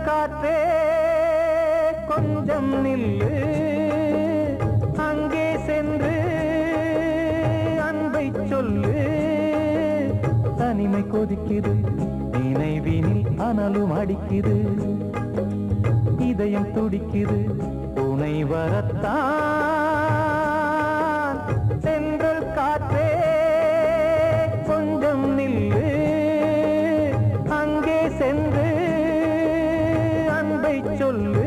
காற்றே கொஞ்சம் நில்லு, அங்கே சென்று அன்பை சொல்லு. தனிமை கொதிக்குது, நினைவினில் அனலும் அடிக்குது, இதயம் துடிக்குது துணை வரத்தான். சென்றல் காற்றே கொஞ்சம் நில்லு, அங்கே சென்று அன்பை சொல்லு.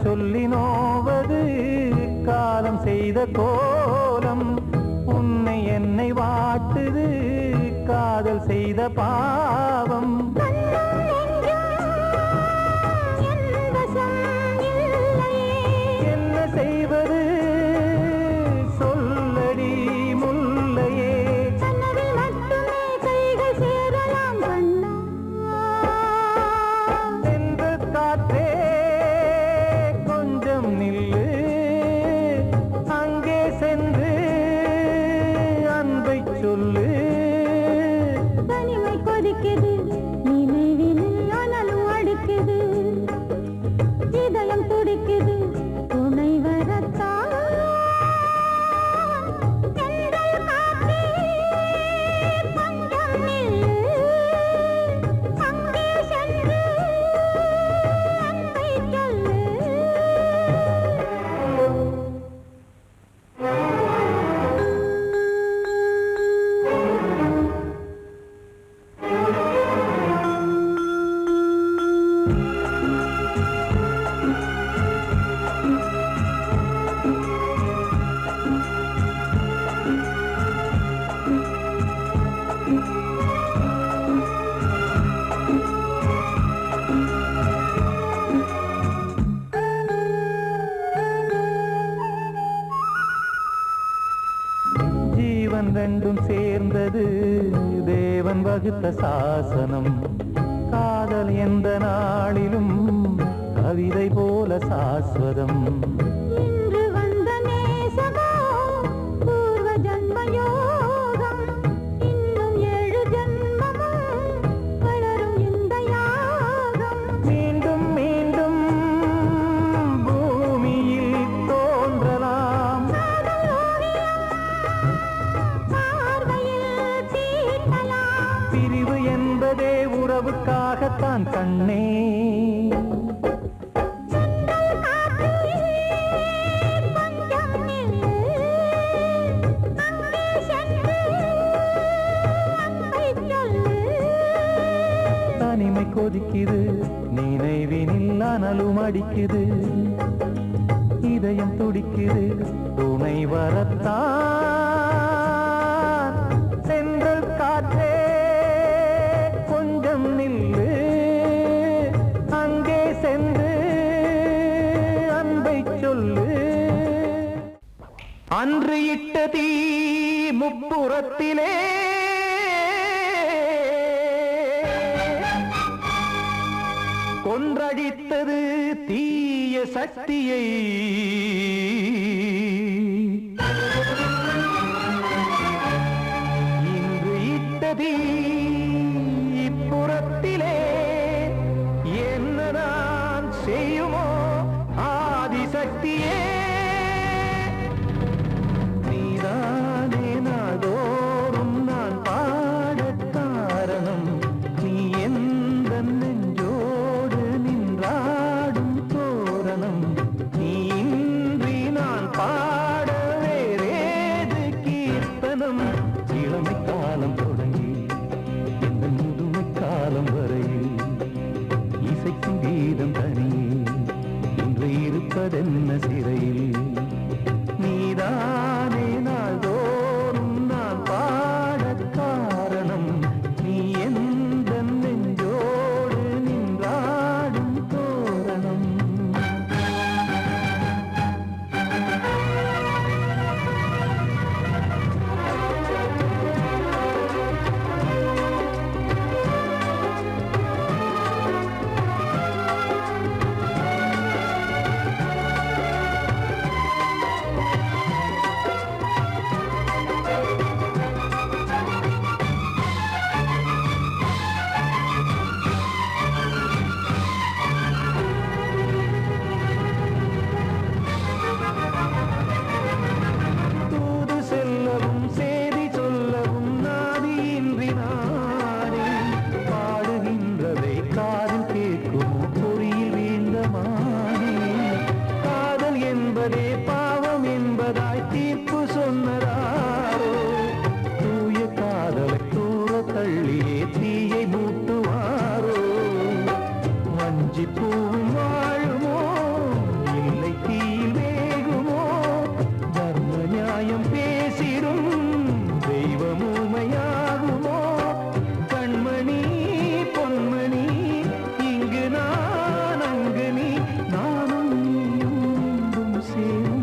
சொல்லி நோவது காலம் செய்த கோலம், உன்னை என்னை வாட்டுது காதல் செய்த பாவம். என்ன செய்வது சொல்லடி முல்லையே, சென்று காற்றே நில்லு, அங்கே சென்று அன்பை சொல்லு. தனிமை கொதிக்குது, நினைவினில் அனலும் அடிக்குது, இதயம் துடிக்குது துணை வரத்தான். வகுத்த சாசனம். காதல் எந்த நாளிலும் கவிதை போல சாஸ்வதம். இன்று வந்த நேசமோ பூர்வ ஜன்ம யோகம். இன்னும் 7 ஜன்மமும் வளரும் இந்த யாகம். மீண்டும் மீண்டும் பூமியில் தோன்றலாம். காதல் ஓவியம் பார்வையில் தீட்டலாம். பிரிவு என்பதே உறவுக்காகத்தான் கண்ணே. சென்றல் காற்றில் கொஞ்சம் நில்லு. அங்கே சென்று அன்பை சொல்லு. தனிமை கொதிக்குது, நினைவினில் அனலும் அடிக்குது. இதயம் துடிக்குது, துணை வரத்தான். சென்றல் காற்றே கொஞ்சம் நில்லு. அங்கே சென்று அன்பை சொல்லு. அன்று இட்ட தீ முப்புறத்திலே கொன்றடித்தது தீய சக்தியை. இன்று இட்டதீ இப்புறத்திலே என்னதான் செய்யுமோ ஆதிசக்தியே. நீதானே நாள்தோறும் நான் பாடக் காரணம். நீ எந்த நெஞ்சோடு நின்றாடும் தோரணம். நீ இன்றி நான் பாட வேறேது கீர்த்தனம். இளமை காலம் தொடங்கி இந்த முதுமை காலம் வரையில் இசைக்கும் கீதம் தனியே இன்று இருப்பதென்ன சிறையில். நீதானே நாள்தோறும் நான் பாடக் காரணம். நீ எந்த நெஞ்சோடு நின்றாடும் தோரணம். தூது செல்லவும் சேதி சொல்லவும் நாதியின்றி நானே பாடுகின்றதை காதில் கேட்கும் பொறியில் வீழ்ந்த மானே. காதல் என்பதே பாவம் என்பதாய் தீர்ப்பு சொன்னதாரோ. தூய காதலை தூர தள்ளியே தீயை மூட்டுவாரோ. வஞ்சி பூவும் வாழுமோ இல்லை தீயில் வேகுமோ. தர்ம நியாயம் பேசிடும் தெய்வம் ஊமையாகுமோ. கண்மணி பொன்மணி இங்கு நான் அங்கு நீ நானும் நீயும் மீண்டும் சேரும்.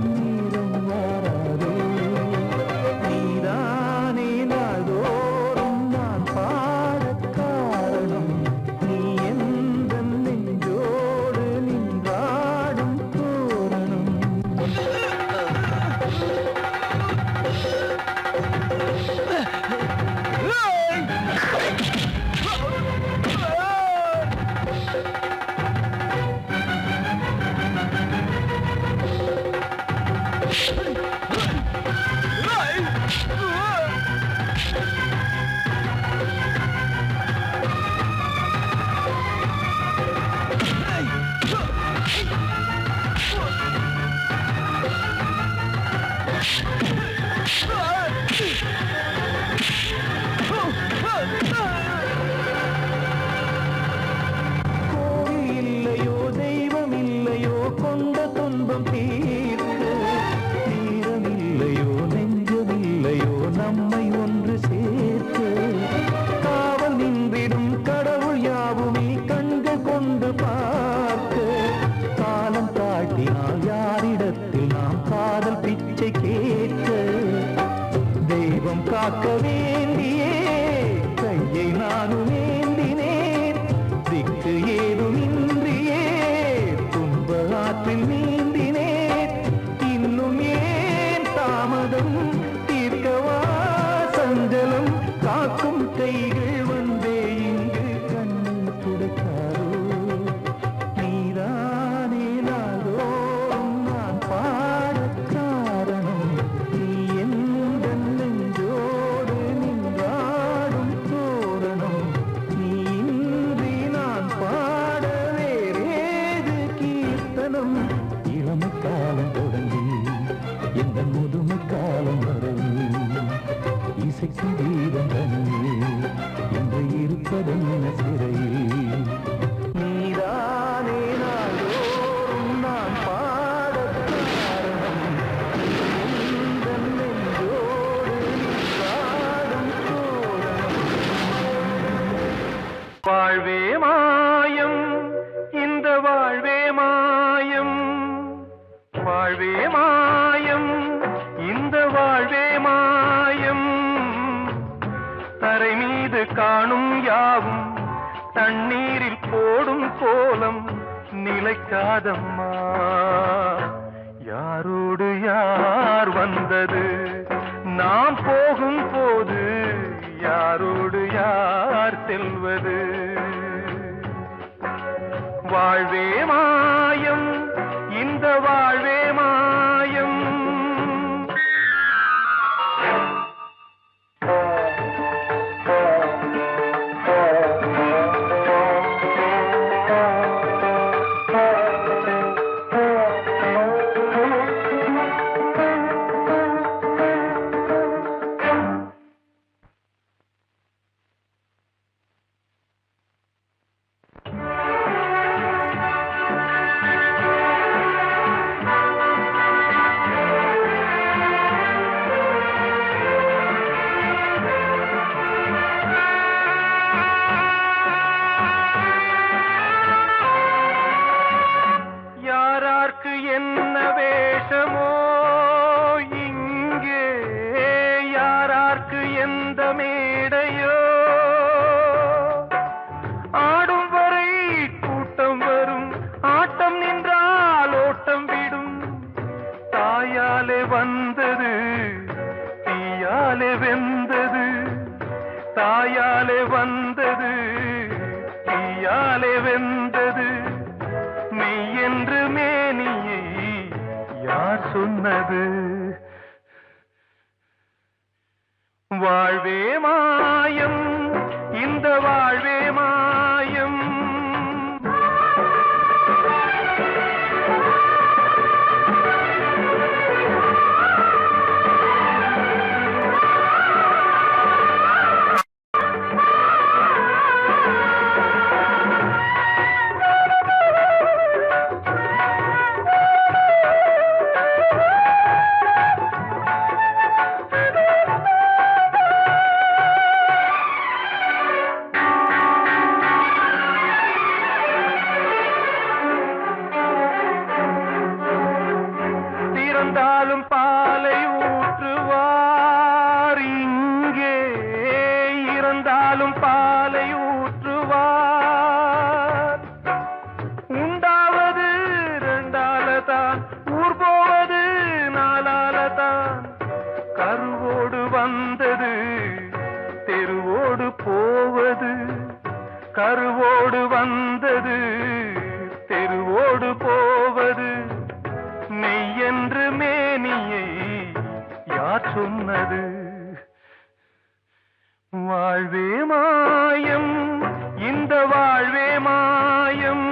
இளமை காலம் தொடங்கி எந்த முதுமை காலம் வரையில் இசைக்கு வீரம் தனியே இன்று இருப்பதென்ன சிறையில் நீதானே நாள்தோறும் நான் பாடக் காரணம் உந்தன் நெஞ்சோடு நீ பாடும் சோழம் வாழ்வே மாயம் இந்த வாழ்வே மாயம் வாழ்வே மாயம் இந்த வாழ்வே மாயம் தரை மீது காணும் யாவும் தண்ணீரில் போடும் கோலம் நிலைக்காதம்மா யாரோடு யார் வந்தது நாம் போகும் போது யாரோடு யார் செல்வது வாழ்வே மாயம் இந்த வாழ்வே மாயம் என்ன வேஷமோ இங்கே யாரார்க்கு எந்த மேடையோ ஆடும் வரை கூட்டம் வரும் ஆட்டம் நின்றால் ஓட்டம் விடும் தாயாலே வந்தது தீயாலே வெந்தது தாயாலே வந்தது தீயாலே வெந்தது மெய் என்று மேனியை யார் சொன்னது வாழ்வே மாயம் இந்த வாழ்வே மாயம் இறந்தாலும் பாலை ஊற்றுவார் இங்கே இறந்தாலும் பாலை ஊற்றுவார் உண்டாவது ரெண்டாலதான் ஊர் போவது நாலாலதான் கருவோடு வந்தது தெருவோடு போவது கருவோடு வந்தது தெருவோடு போவது மெய் என்று மேனியை யார் சொன்னது வாழ்வே மாயம் இந்த வாழ்வே மாயம்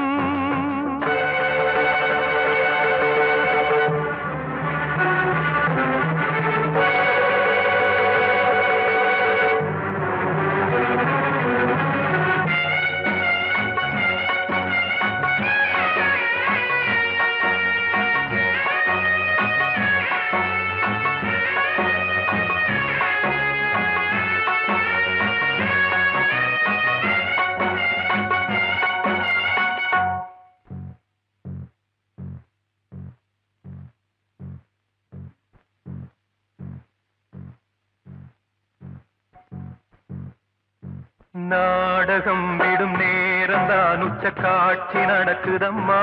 நாடகம் விடும் நேரம் தான் உச்ச காட்சி நடக்குதம்மா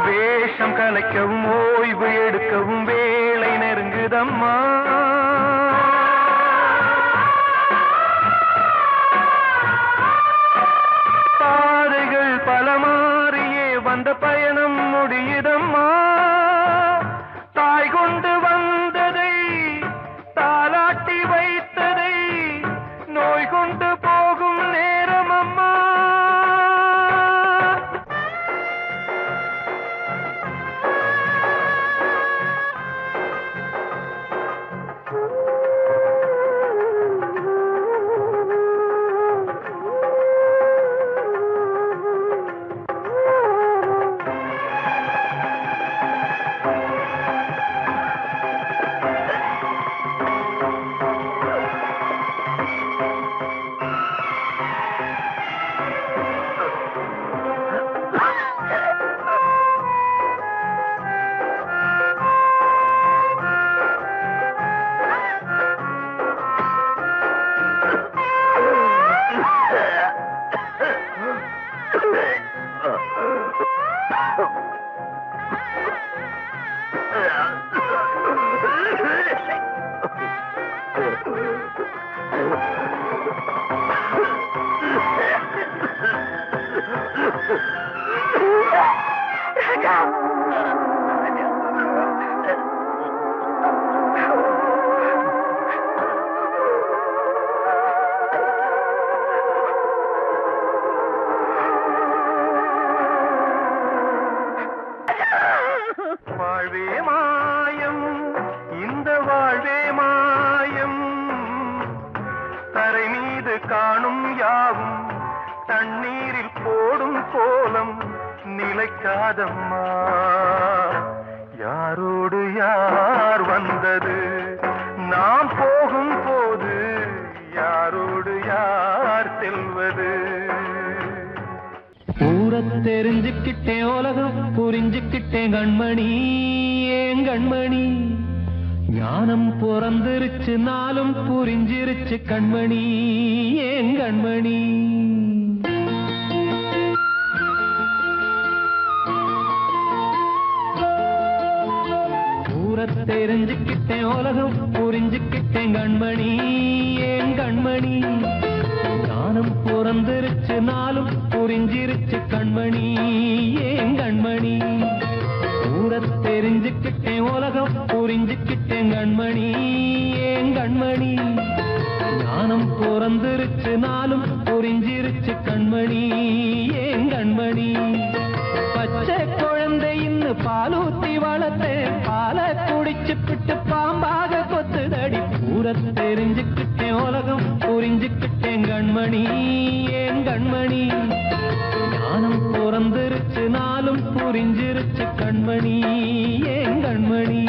வேஷம் கலைக்கவும் ஓய்வு எடுக்கவும் வேளை நெருங்குதம்மா பாதைகள் பல மாறியே வந்த பயணம் முடியுதம்மா தாய் கொண்டு வந்ததை தாலாட்டி வைத்ததை நோய் கொண்டு போகும் நேரம் நிலைக்காதம்மா. யாரோடு யார் வந்தது நாம் போகும் போது, யாரோடு யார் செல்வது? ஊரை தெரிஞ்சுக்கிட்டேன், உலகம் புரிஞ்சுக்கிட்டேன் கண்மணி, ஏன் கண்மணி. ஞானம் பிறந்திருச்சு, நாளும் புரிஞ்சிருச்சு கண்மணி, ஏன் கண்மணி. ஊரை தெரிஞ்சுக்கிட்டேன், உலகம் புரிஞ்சுக்கிட்டேன் கண்மணி, ஏன் கண்மணி. ஞானம் பிறந்திருச்சு, நாளும் புரிஞ்சிருச்சு கண்மணி, ஏன் கண்மணி. ஊரை தெரிஞ்சுக்கிட்டேன், உலகம் புரிஞ்சுக்கிட்டேன் கண்மணி, ஏன் கண்மணி. ஞானம் பிறந்திருச்சு, நாளும் புரிஞ்சிருச்சு கண்மணி, ஏன் கண்மணி. பச்சை குழந்தை இன்னும் பாலூத்தி வளர்த்தேன், பாலை குடிச்சு பிட்டு பாம்பாக கொத்துதடி. ஊரை தெரிஞ்சுக்கிட்டேன், உலகம் புரிஞ்சுக்கிட்டேன் கண்மணி, ஏன் கண்மணி. ஞானம் பிறந்திருச்சு, நாளும் புரிஞ்சிருச்சு கண்மணி, ஏன் கண்மணி.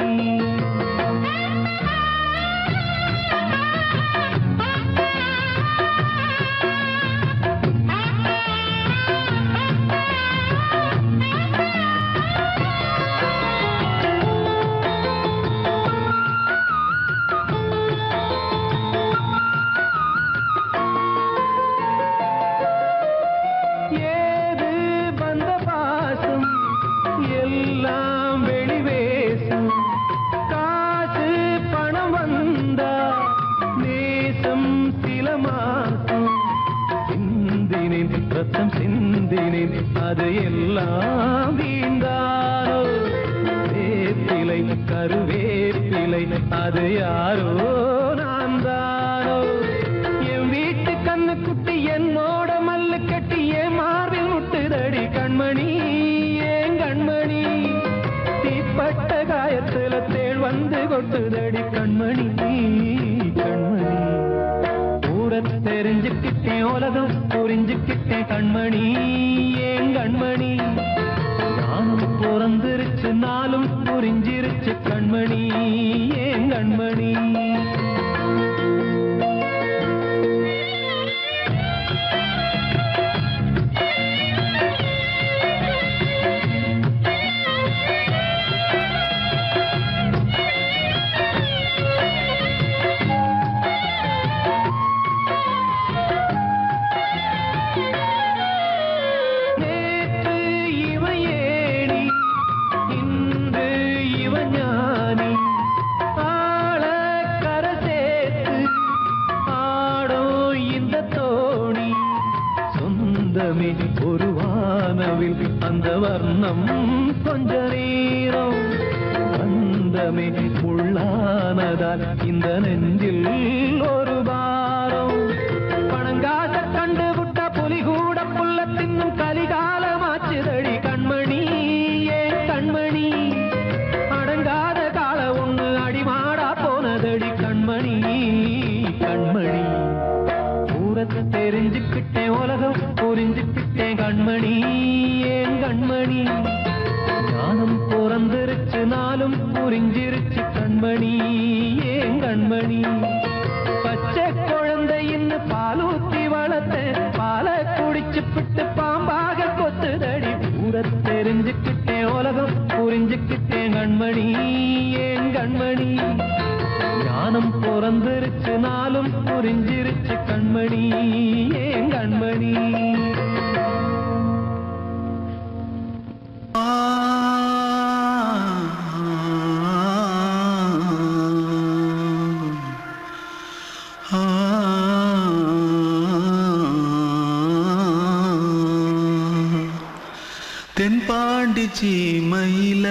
ரத்தம் சிந்தினேன், அது எல்லாம் வீந்தாரோ. வேப்பிலை கருவேப்பிலை, அது யாரோ நான் தானோ. என் வீட்டு கண்ணு குட்டி என்னோட மல்லு கட்டி என் மார்பில் முட்டுதடி கண்மணி, ஏன் கண்மணி. தீப்பட்ட காயத்துல தேள் வந்து கொட்டுதடி கண்மணி, கண்மணி. ஊரை தெரிஞ்சுக்கிட்டேன், உலகம் புரிஞ்சுக்கிட்டேன் கண்மணி, ஏன் கண்மணி. ஞானம் பிறந்திருச்சு, நாளும் புரிஞ்சிருச்சு கண்மணி, ஏன் கண்மணி. ஒரு வானவில் அந்த வர்ணம் கொஞ்ச நேரம் வந்தமே உள்ளானதால் இந்த நெஞ்சில் ஒரு பாரம். பணங்காச கண்டு விட்ட புலி கூட புல்ல தின்னும் கலிகாலமாச்சுதடி கண்மணி, ஏன் கண்மணி. அடங்காத கால ஒண்ணு அடிமாடா போனதடி கண்மணி, கண்மணி. ஊரை தெரிஞ்சுக்கிட்டேன், உலகம் புரிஞ்சுக்கிட்டேன் கண்மணி, ஏன் கண்மணி. ஞானம் பிறந்திருச்சு, நாளும் புரிஞ்சிருச்சு கண்மணி, ஏன் கண்மணி. பச்சை குழந்தை இன்னும் பாலூத்தி வளர்த்தேன், பாலை குடிச்சு பிட்டு பாம்பாக கொத்துதடி. ஊரை தெரிஞ்சுக்கிட்டேன், உலகம் புரிஞ்சுக்கிட்டேன் கண்மணி, ஏன் கண்மணி. ஞானம் பிறந்திருச்சு, நாளும் புரிஞ்சிருச்சு கண்மணி, ஏன் கண்மணி. தென்பாண்டி சீமையில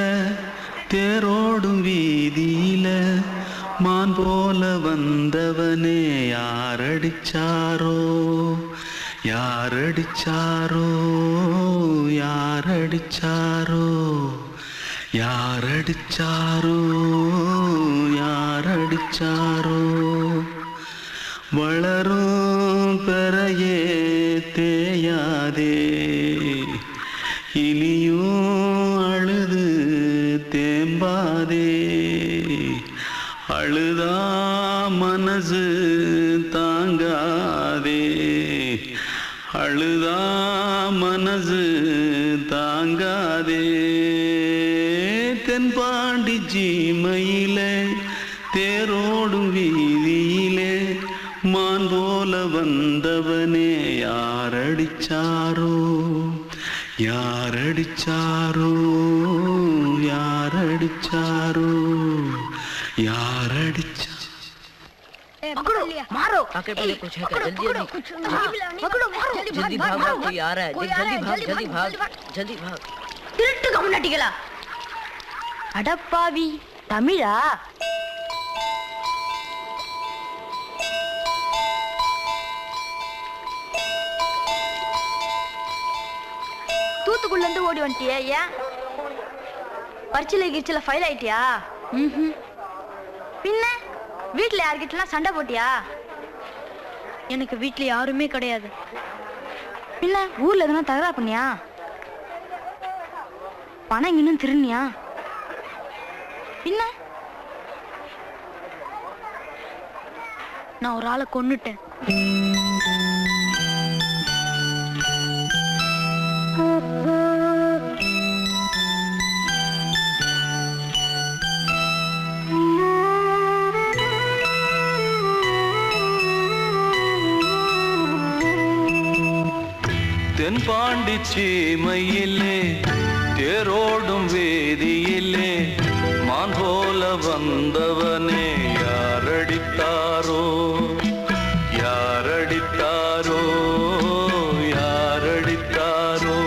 தேரோடும் வீதியில மான் போல வந்தவனே யாரடிச்சாரோ, யாரடிச்சாரோ, யாரடிச்சாரோ, யாரடிச்சாரோ, யாரடிச்சாரோ. வளரும் பெறையே தேயாதே, இனியும் அழுது தேம்பாதே, அழுதா மனசு தாங்காதே, அழுதா மனசு தாங்காதே. தென்பாண்டி சீமையிலே தேரோடும் வீதியிலே மான் போல வந்தவனே யாரடிச்சாரோ, யாரடிச்சாரோ, யாரடிச்சாரோ, யாரடிச்சா. पकड़ो मारो आके पहले कुछ है क्या? जल्दी जल्दी पकड़ो मारो जल्दी भाग भाग, कोई आ रहा है, जल्दी भाग जल्दी भाग जल्दी भाग. திருட்டு கம்முனாட்டிகளா அடப்பாவி தமிழா தூத்துக்குள்ள இருந்து ஓடி வந்துட்டியா? ஏன் பரிச்சையில கிரிச்சில ஃபைல் ஆயிட்டியா? பின்ன வீட்டுல யார்கிட்டலாம் சண்டை போட்டியா? எனக்கு வீட்டுல யாருமே கிடையாது. பின்ன ஊர்ல எதுனா தகராறு பண்ணியா? பணம் இன்னும் திருநியா? பின்ன நான் ஒரு ஆளை கொன்னுட்டேன். தென்பாண்டி சீமையிலே தேரோடும் வேதியிலே மான் போல வந்தவனே யாரடித்தாரோ, யாரடித்தாரோ, யாரடித்தாரோ,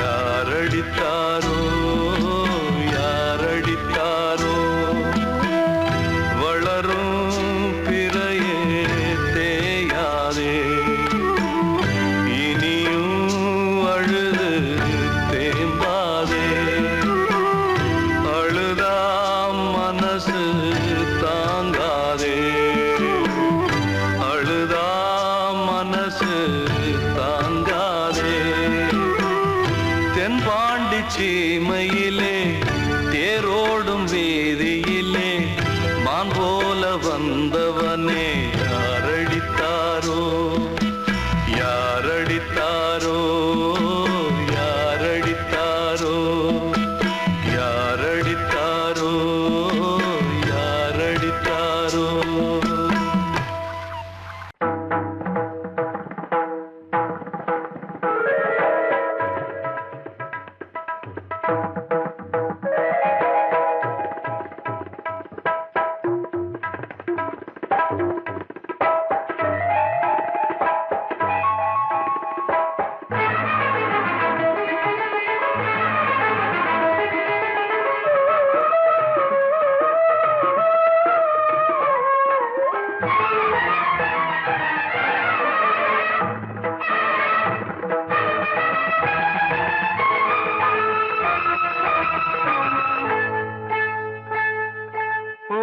யாரடித்தாரோ, யாரடித்தாரோ. வளரும் பிறையே தேயாதே, சீமையிலே தேரோடும் வேதியிலே மான் போல வந்தவனே யாரடித்தாரோ, யாரடித்தாரோ, யாரடித்தாரோ, யாரடித்தாரோ, யாரடித்தாரோ.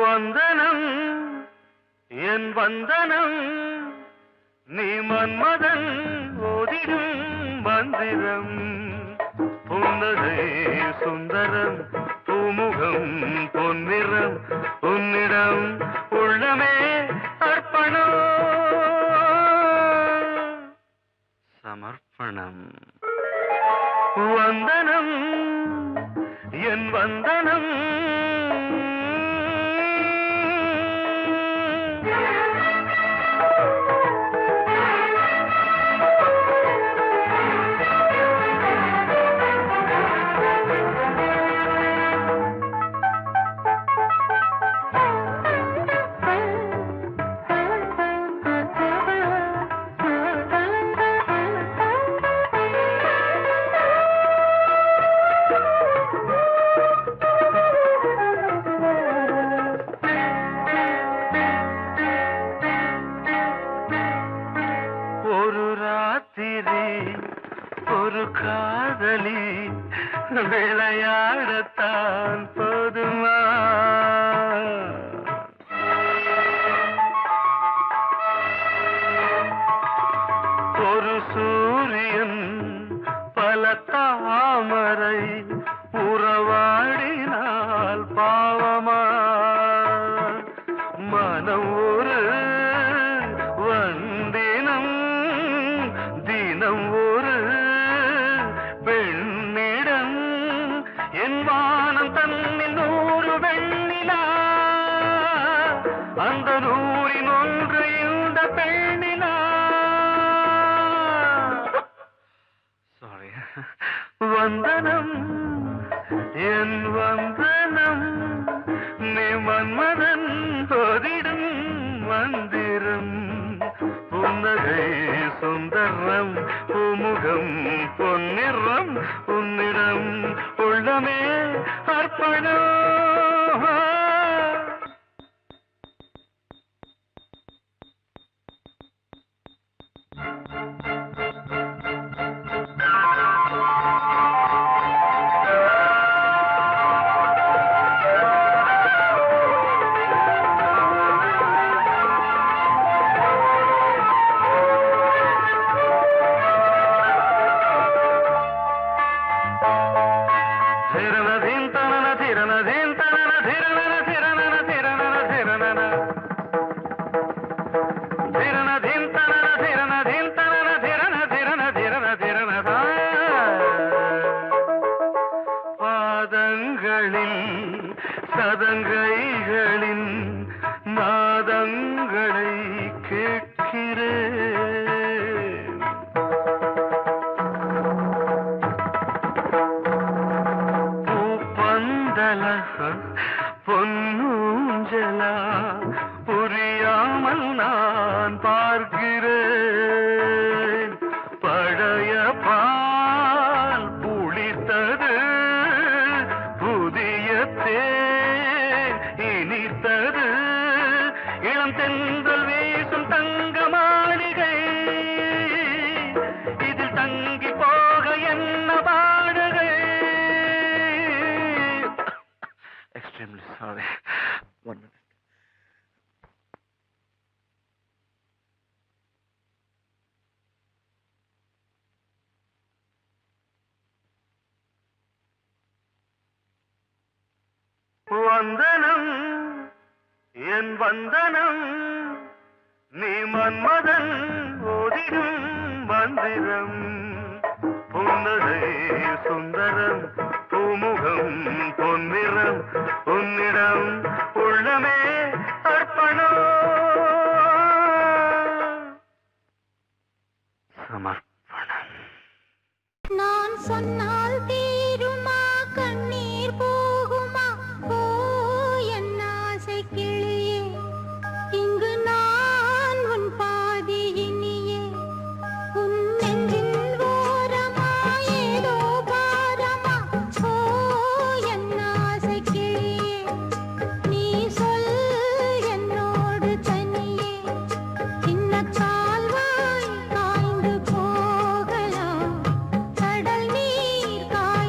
வந்தனம் என் வந்தனம் நீ மன்மதன் ஓதிடும் மந்திரம் புன்னகை சுந்தரம் பூமுகம் பொன்னிறம் உன்னிடம் உள்ளமே அர்ப்பணம் சமர்ப்பணம். வந்தனம் என் வந்தனம் ஒரு காதலி விளையாடத்தான் போதுமா? ஒரு சூரியன் பல தாமரை உறவாடினால் பாவமா மனம் ஒரு வந்தினம் தினம் ஒரு பெண்ணிடம் என் வானம் தன்னில் 100 வெண்ணிலா அந்த 100இன் ஒன்று இந்த பெண்ணிலா சாரி வந்தனம் என் வந்தனம் நீ மன்மதன் போதிடும் மந்திரம் புன்னகை சுந்தரம் பூமுகம் பொன்னிறம் உன்னிடம் உள்ளமே அர்ப்பணம் சதங்கைகளின் நாதங்களை கேட்கிறேன் பூப்பந்தல பொன்னூஞ்சலா புரியாமல் நான் பார்க்கிறேன் பழைய பால் புளித்தது புதிய இனித்தது இளம் தென்றல் வீசும் தங்க மாளிகை இதில் தங்கி போக என்ன பாடுகை எக்ஸ்ட்ரீம்லி சாரி ஒன் மினிட் வந்தனம் என் வந்தனம் நீ மன்மதன் ஓதிடும் மந்திரம் புன்னகை சுந்தரம் பூமுகம் பொன்னிறம் உன்னிடம் உள்ளமே அர்ப்பணம் சமர்ப்பணம் நான் சொன்னால் தீருமா கண்ணீர் போகுமா ஓ என் ஆசை கிளியே இங்கு நான் உன் பாதி இனியே உன் நெஞ்சில் ஓரமா ஏதோ பாரமா ஓ என் ஆசை கிளியே நீ சொல் என்னோடு தனியே சின்ன கால்வாய் காய்ந்து போகலாம் கடல் நீர் காய்ந்து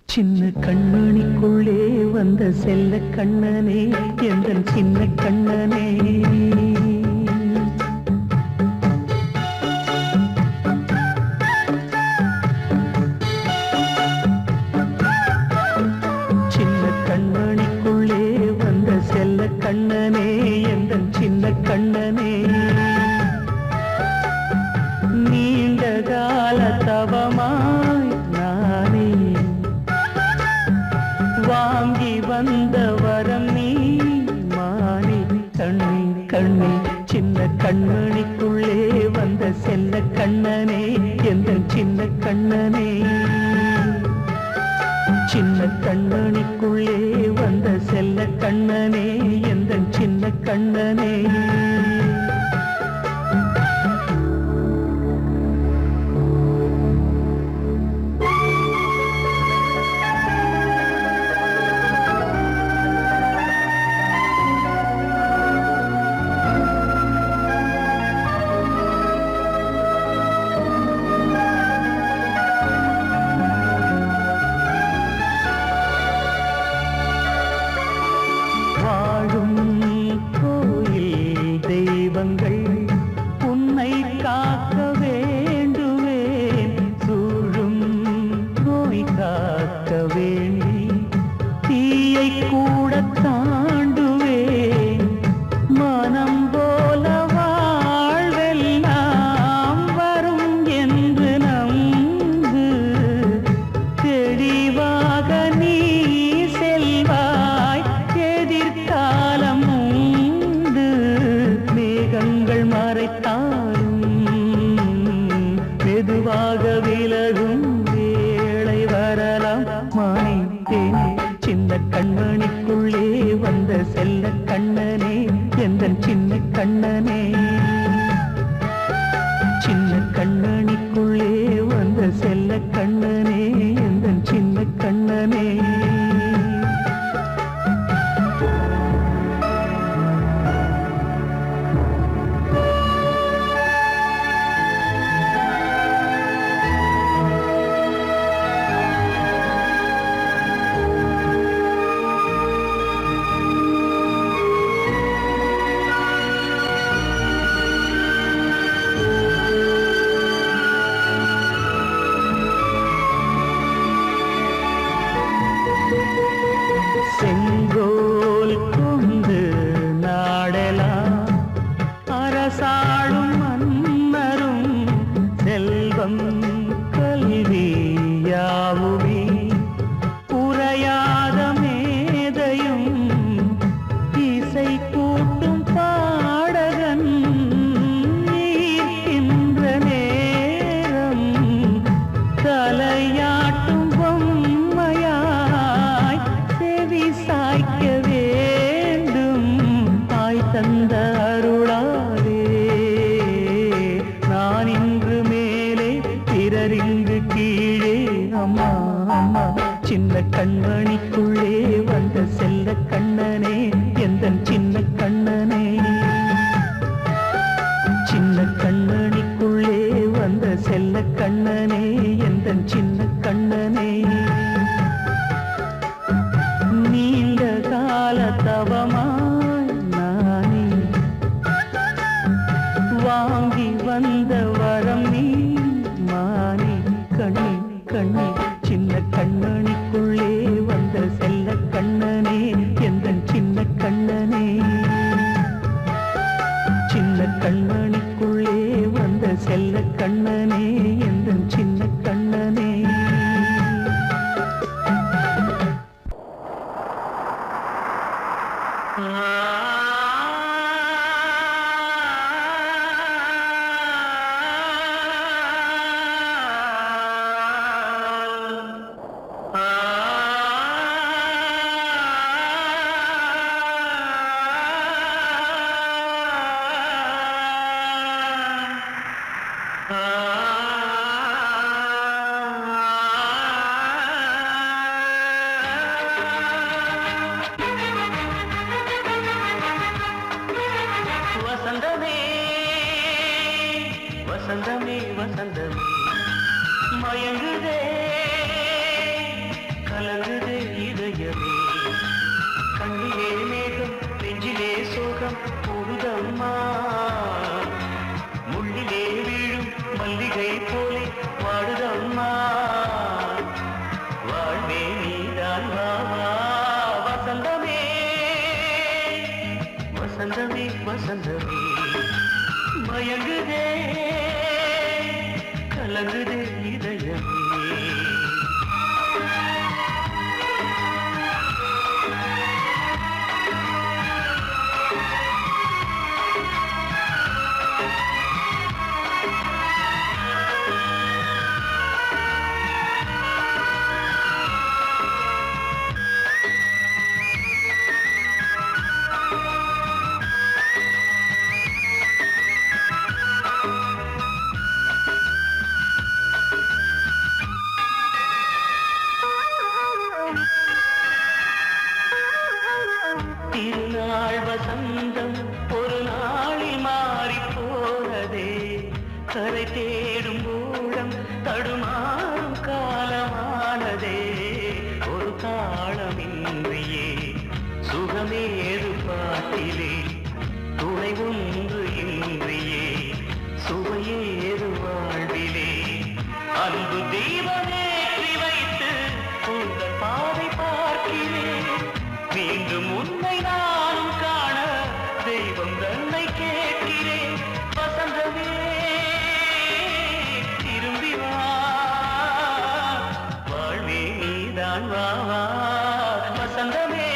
சின்ன கண்மணிக்குள்ளே வந்த செல்ல கண்ணனே எந்தன் சின்ன கண்ணனே சின்ன கண்மணிக்குள்ளே வந்த செல்ல கண்ணனே எந்தன் சின்ன கண்ணனே நீண்ட கால தவமாய் நானே வாங்கி வந்த வரம் நீ மானே கண்ணே கண்ணே சின்ன கண்மணிக்குள்ளே வந்த செல்ல கண்ணனே எந்தன் சின்ன கண்ணனே சின்ன கண்மணிக்குள்ளே வந்த செல்ல கண்ணனே எந்தன் சின்ன கண்ணனே உன்னை காக்க வேண்டுவேன் சூழும் நோய் காக்க வேண்டி தீயை கூட தாண்டுவேன் மனம் போல வாழ்வெல்லாம் வரும் என்று நம்பு தெளிவாக நீ செல்வாய் எதிர்காலம் மேகங்கள் மறைத்தாலும் மெதுவாக விலகும் வேளை வரலாம் மானேன் சின்ன கண்மணிக்குள்ளே வந்த செல்ல கண்ணனே எந்தன் சின்ன கண்ணனே சின்ன கண்மணிக்குள்ளே வந்த செல்ல கண்ணனே எந்தன் சின்ன கண்ணனே செங்கோல் கொண்டு நாடலாம் அரசாளும் மன்னரும் செல்வம் கல்வியாவுமே உரையாத மேதையும் இசை கூட்டும் பாடகன் ஈர்க்கின்ற நேரம் தலையாட்டும் பொம்மையாய் செவி சாய்க்க வேண்டும் தாய் தந்த அருளாலே நான் இன்று மேலே பிறரிங்கு கீழே அம்மா அம்மா சின்ன கண்மணிக்குள்ளே வந்த செல்ல கண்ணனே எந்தன் சின்ன கண்ணனே சின்ன கண்மணிக்குள்ளே வந்த செல்ல கண்ணனே எந்தன் சின்ன கண்ணனே நீண்ட கால தவமாய் நானே வாங்கி வந்த வரம் நீ மானே கண்ணே கண்ணே சின்ன கண்மணிக்குள்ளே வந்த செல்ல கண்ணனே எந்தன் சின்ன கண்ணனே சின்ன கண்மணிக்குள்ளே வந்த செல்ல கண்ணனே எந்தன் சின்ன கண்ணனே வசந்தமே வசந்தமே மயங்குதே கலங்குதே இதயமே கண்ணிலே மேகம் நெஞ்சிலே சோகம் போடுதம்மா முள்ளிலே வீழும் மல்லிகை போலே வாடுதம்மா வாழ்வே நீதான் வாவா வசந்தமே வசந்தமே வசந்தமே மயங்குதே கலங்குதே இதயமே திருநாள் வசந்தம் ஒரு நாளில் மாறி போனதே கரை தேடும் ஊழம் தடுமாறும் காலமானதே ஒரு தாளமின்றியே சுகமேது பாட்டிலே துணை ஒன்று இன்றியே சுவையேது வாழ்விலே அன்பு தீபமேற்றி வைத்து உங்கள் பாதை பார்க்கிறேன் மீண்டும் உன்னை நானும் காண தெய்வம் தன்னை கேட்கிறேன் வசந்தமே திரும்பி வா வாழ்வே நீதான் வா வா வசந்தமே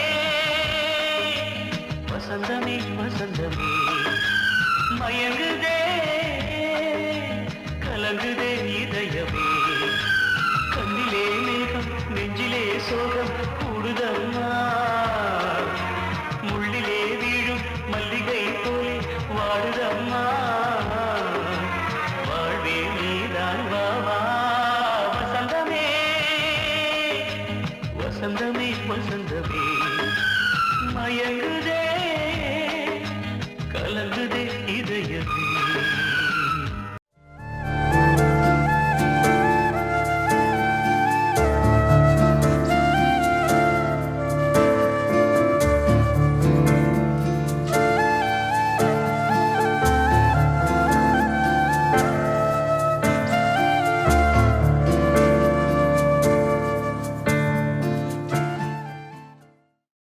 வசந்தமே வசந்தமே மயங்குதே கலங்குதே இதயமே கண்ணிலே மேகம் நெஞ்சிலே சோகம் கூடுதம்மா முள்ளிலே வீழும் மல்லிகை போலே வாடுதம்மா வாழ்வே நீதான் வா வா வசந்தமே வசந்தமே வசந்தமே மயங்குதே